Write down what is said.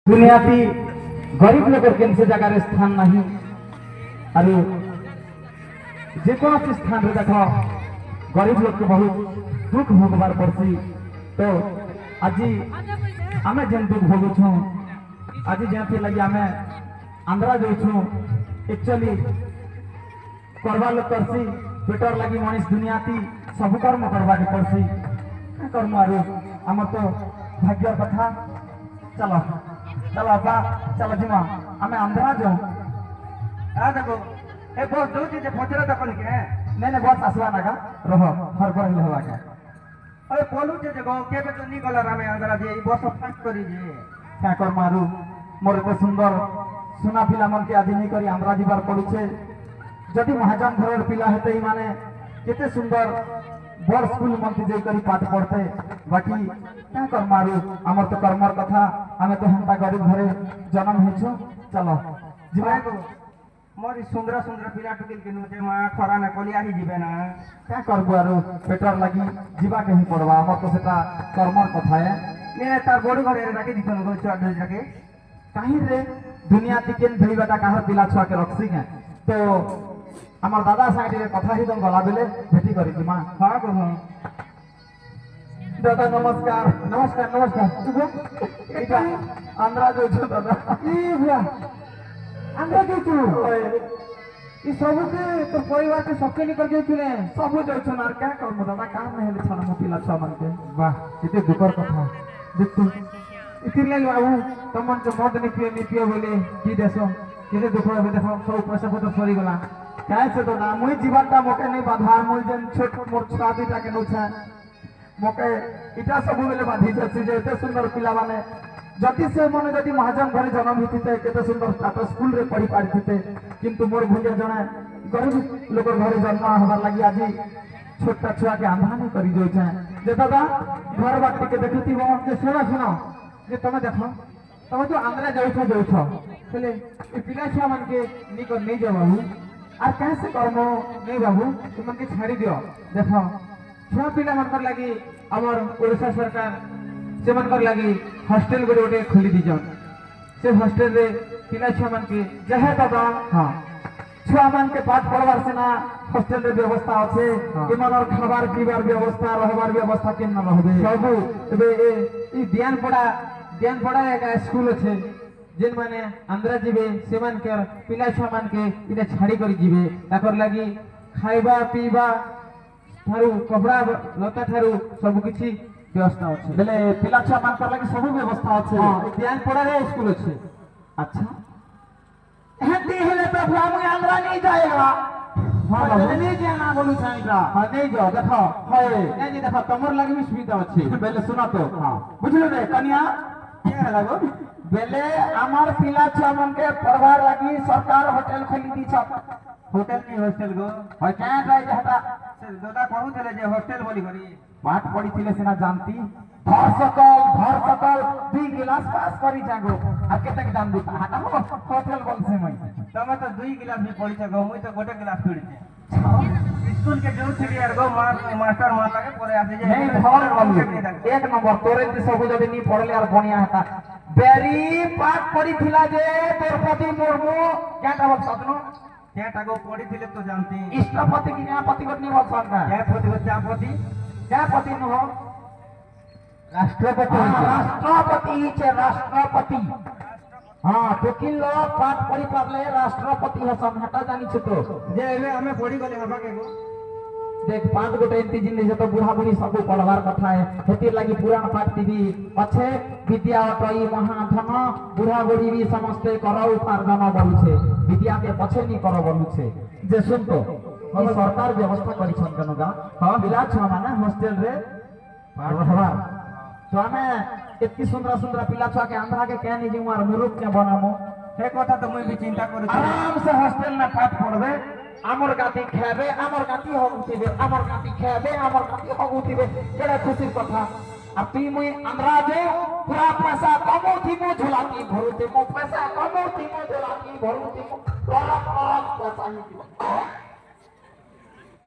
दुनियाती गरीब लोकर केनसे जगार स्थान नहीं आरु जेकोसी स्थान रे देख गरीब लोग के बहुत दुख भोगवार पड़सी। तो आज आमे जेन दुख भोगुछु आज जेथि लगी आमे आंध्रा जाऊछु एक्चुअली करवा लोग करसी पेटर लगी मनीष दुनियाती सब कर्म करवा के पड़सी कर्म आरु आम तो भाग्य कथा। चलो चलो बा चलो जिमा आमे आंध्रा जाऊ आ देखो ए बस दउची जे पचरा दकन के नहीं बस आसवा ना का रह हर पर ही हवा के अरे बोलू जे गो के तो नी गला रामे आंध्रा जे ई बस फास्ट करी जे क्या कर मारू मोर तो सुंदर सुना पिला मन के आदि नहीं करी आंध्रा जीवार पड़ुछे जदि महाजन घर पिला हेते ही माने केते सुंदर बड़ स्कूल मन जे करी पाठ पढ़ते बाकी क्या कर मारू हमर तो कर्मर कथा हमें तो हंता गरीब घरे जन्म हेछु। चलो जीवा को मोरी सुंदर सुंदर पिला टुकिल के नुचे मा खरा ने कलिया ही जीवे ना क्या करबो आरो पेटर लगी जीवा के ही पड़वा हमर तो सेटा कर्मर कथा है ने तार बड़ी घरे राखी दिखन गो छुआ ढल जाके काहे रे दुनिया तिकेन भईबाटा काहर पिला छुआ के रखसी के तो আমার দাদা সাইডে কথা হি দম গলা বেলে ভেটি করি কি মা हां को हां দাদা নমস্কার নমস্কার নমস্কার তুগো এটা আন্দ্রা যাইছো দাদা ই ভুয়া আন্দ্রা যাইছো ই সবকে তোর পরিবার কে সবকে নিকল যাইছিলে সব যাইছো না আর কা করব দাদা কাম নাই হেলে ছাড়া মতি লাগছ মানকে বাহ এতে দুঃখর কথা দেখতো ইতিলে বাবু তমন যে মদ নি পিও বলে কি দেছো কেতে দুঃখ হবে দেখো সব পয়সা পত্র সরি গলা कैसे तो ना मुई जीवनटा मोके नहीं बाधार मुई जन छोट मोर छातीटा के नोछा मोके इटा सब बेले बाधी जसी जे एते सुंदर पिला माने जति से मने जति महाजन घरे जन्म हितिते केते सुंदर स्टाटस स्कूल रे पढ़ी पारथिते किंतु मोर भुलिया जने गरीब लोक घरे जन्म हबार लागि आजी छोटा छुआ के आंधानी करी जोइ छै जे दादा घर बात के देखती हो जे सुनो सुनो जे तमे देखो तमे तो आंध्रा जाउछो चले ए पिला छुआ मन के निको नहीं जाऊ আর कैसे करमो नहीं बाबू तुम के छाड़ी दियो देखो छुआ पिला मनकर लगी हमर ओडिशा सरकार से मनकर लगी हॉस्टल गोटे गोटे खोली दीजन से हॉस्टल रे पिला छुआ मन के जहे दादा हां छुआ मन के पाठ पढ़वार से ना हॉस्टल रे व्यवस्था আছে कि मनर खाबार पीबार व्यवस्था रहबार व्यवस्था केन न रहबे सब एबे ई ध्यान पड़ा एक स्कूल আছে जिन माने आंध्रा जीवे सेमान के पिला छुआ मान के इने छाड़ी करी जीवे ताकर लागी खाइबा पीबा थारु कपड़ा लता थारु सब किछि व्यवस्था अछि बेले पिला छुआ मान कर लागी सब व्यवस्था अछि हां ध्यान पड़ा रे स्कूल अछि अच्छा हेती हेले तो हम आंध्रा नहीं जाएगा हां बाबू नहीं जाना बोलू छाइरा हां नहीं जाओ देखो हाय नहीं जी देखो तमर लागी भी सुविधा अछि बेले सुना तो हां बुझलो रे कन्या क्या लागो बेले आमार पिला छुआ मन के पढ़वार लगी सरकार होटल खोली दी छ होटल की हॉस्टल गो होय क्या जाय हटा दादा कहू चले जे हॉस्टल बोली करी पाठ पढ़ी थिले सेना जानती भर सकल 2 गिलास पास करी जागो आ केते के दाम दी हटा हो होटल बोल से मैं तमे तो 2 गिलास भी पड़ी छ गो मुई तो गोटे गिलास पीड़ी स्कूल के जो थी यार गो मास्टर माता के परे आसे जे नहीं भर बोल एक नंबर तोरे से सब जब नहीं पढ़ले और बनिया हता बेरी पाठ पढ़ी थिला जे द्रौपदी मुर्मू क्या बोल सकनो क्या टागो पढ़ी थिले तो जानती इष्टपति की न्यायपति को नहीं बोल सकता क्या पति बच्चा पति क्या पति न हो राष्ट्रपति ही छे राष्ट्रपति हां तो किन लोग पाठ पढ़ी पढ़ले राष्ट्रपति हसन हटा जानी छ तो जे एमे हमें पढ़ी गले हबा के गो देख 5 गोटे एंती जिन तो बुढ़ा बुढ़ी सब पढ़वार कथा है हेतिर लागि पुराण पाठ टीवी अच्छे विद्या अटई महाधन बुढ़ा बुढ़ी भी समस्त करौ उपार्जन बोलुछे विद्या के पछे नहीं करो बोलुछे जे सुन तो हम सरकार व्यवस्था करी छन कनगा हां बिला छ माने हॉस्टल रे रहवा तो हमें इतनी सुंदर सुंदर पिला छुआ के आंध्रा के क्या नहीं जीवार मुरुख के बनामो हे कथा तो मुई भी चिंता करू आराम से हॉस्टल में पाठ पढ़बे आमर गाती खेबे आमर गाती हगुतिबे आमर गाती खेबे आमर गाती हगुतिबे केड़ा खुशी कथा आ पी मुई आंध्रा जे पूरा पैसा कमौथी मो झोलाती भरुते मो पैसा कमौथी मो झोलाती भरुते मो पैसा ही